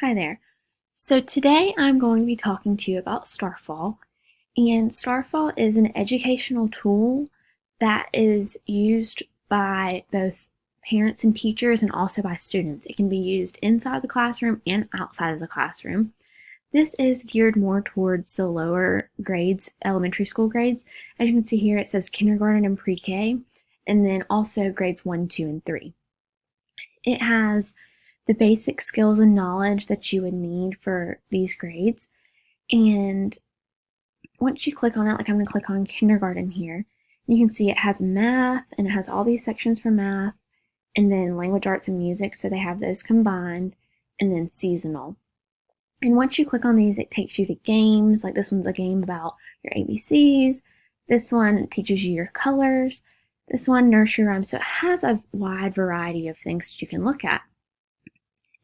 Hi there. So today I'm going to be talking to you about Starfall. And Starfall is an educational tool that is used by both parents and teachers and also by students. It can be used inside the classroom and outside of the classroom. This is geared more towards the lower grades, elementary school grades. As you can see here, it says kindergarten and pre-K, and then also grades 1, 2, and 3. It has the basic skills and knowledge that you would need for these grades. And once you click on it, like I'm going to click on kindergarten here, you can see it has math and it has all these sections for math and then language arts and music. So they have those combined and then seasonal. And once you click on these, it takes you to games. Like this one's a game about your ABCs. This one teaches you your colors. This one, nursery rhymes. So it has a wide variety of things that you can look at.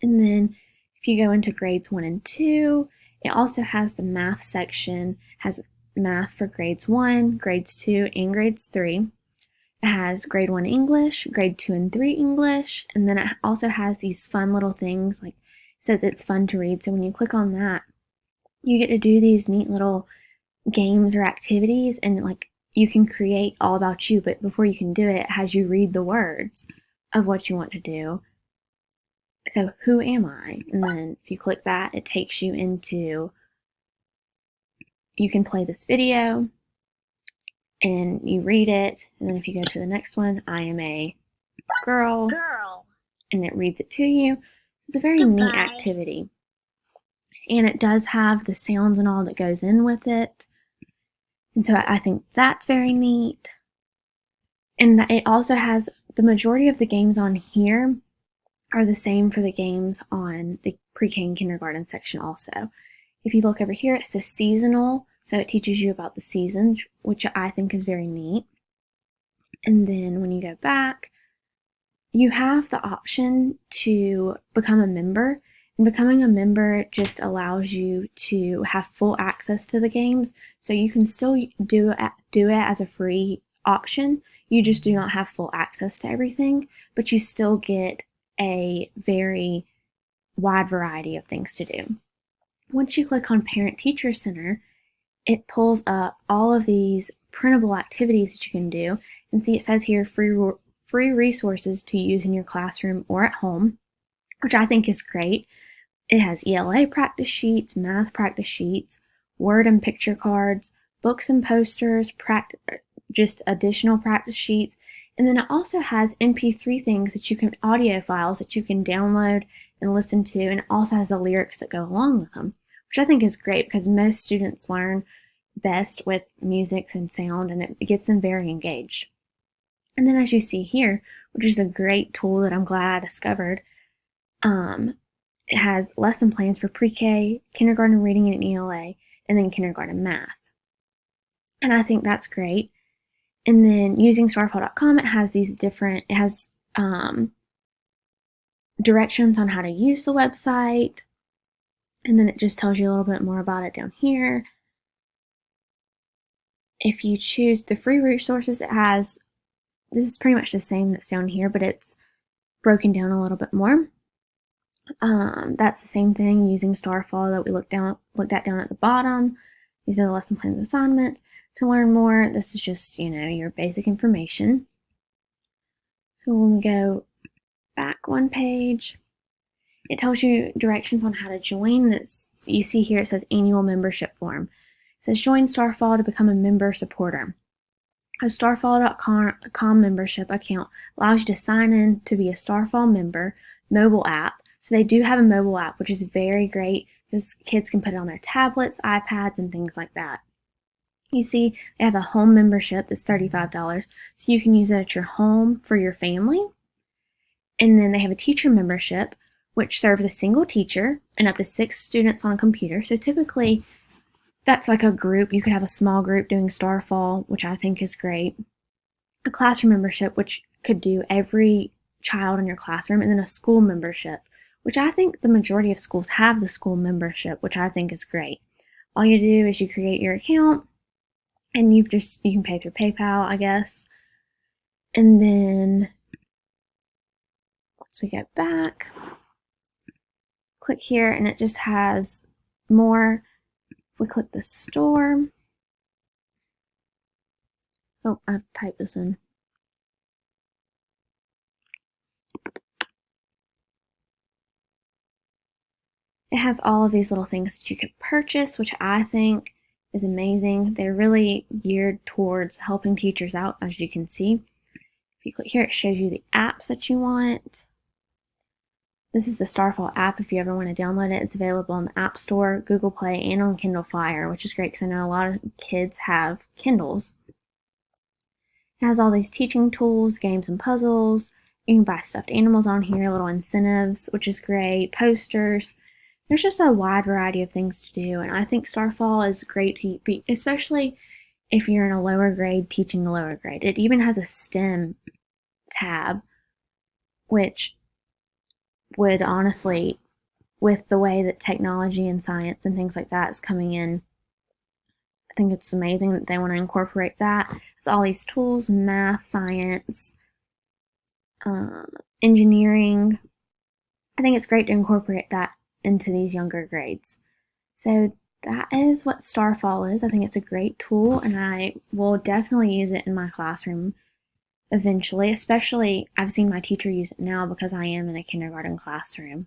And then if you go into grades 1 and 2, it also has the math section, has math for grades 1, grades 2, and grades 3. It has grade 1 English, grade 2 and 3 English, and then it also has these fun little things, like it says it's fun to read. So when you click on that, you get to do these neat little games or activities, and like you can create all about you, but before you can do it, it has you read the words of what you want to do. So who am I? And then if you click that, it takes you into, you can play this video and you read it. And then if you go to the next one, I am a girl, and it reads it to you. So it's a very neat activity. And it does have the sounds and all that goes in with it. And so I think that's very neat. And it also has the majority of the games on here are the same for the games on the pre-K and kindergarten section also. If you look over here, it says seasonal, so it teaches you about the seasons, which I think is very neat. And then when you go back, you have the option to become a member, and becoming a member just allows you to have full access to the games, so you can still do it as a free option. You just do not have full access to everything, but you still get a very wide variety of things to do. Once you click on Parent Teacher Center, it pulls up all of these printable activities that you can do. And see, it says here free resources to use in your classroom or at home, which I think is great. It has ELA practice sheets, math practice sheets, word and picture cards, books and posters, just additional practice sheets. And then it also has MP3 things that you can, audio files that you can download and listen to, and it also has the lyrics that go along with them, which I think is great because most students learn best with music and sound, and it gets them very engaged. And then as you see here, which is a great tool that I'm glad I discovered, it has lesson plans for pre-K, kindergarten reading and ELA, and then kindergarten math. And I think that's great. And then using starfall.com, it has directions on how to use the website. And then it just tells you a little bit more about it down here. If you choose the free resources, this is pretty much the same that's down here, but it's broken down a little bit more. That's the same thing using Starfall that we looked at down at the bottom. These are the lesson plans and assignments. To learn more, this is just, your basic information. So when we go back one page, it tells you directions on how to join. You see here it says annual membership form. It says join Starfall to become a member supporter. A Starfall.com membership account allows you to sign in to be a Starfall member mobile app. So they do have a mobile app, which is very great because kids can put it on their tablets, iPads, and things like that. You see, they have a home membership that's $35, so you can use it at your home for your family. And then they have a teacher membership, which serves a single teacher and up to 6 students on a computer. So typically, that's like a group. You could have a small group doing Starfall, which I think is great. A classroom membership, which could do every child in your classroom. And then a school membership, which I think the majority of schools have the school membership, which I think is great. All you do is you create your account, and you can pay through PayPal, I guess. And then once we get back, click here and it just has more. If we click the store, oh, I have to type this in. It has all of these little things that you could purchase, which I think is amazing. They're really geared towards helping teachers out, as you can see. If you click here, it shows you the apps that you want. This is the Starfall app if you ever want to download it. It's available on the App Store, Google Play, and on Kindle Fire, which is great because I know a lot of kids have Kindles. It has all these teaching tools, games and puzzles. You can buy stuffed animals on here, little incentives, which is great, posters. There's just a wide variety of things to do, and I think Starfall is great to be, especially if you're in a lower grade teaching a lower grade. It even has a STEM tab, which would honestly, with the way that technology and science and things like that is coming in, I think it's amazing that they want to incorporate that. It's all these tools, math, science, engineering. I think it's great to incorporate that into these younger grades. So that is what Starfall is. I think it's a great tool, and I will definitely use it in my classroom eventually. Especially, I've seen my teacher use it now because I am in a kindergarten classroom.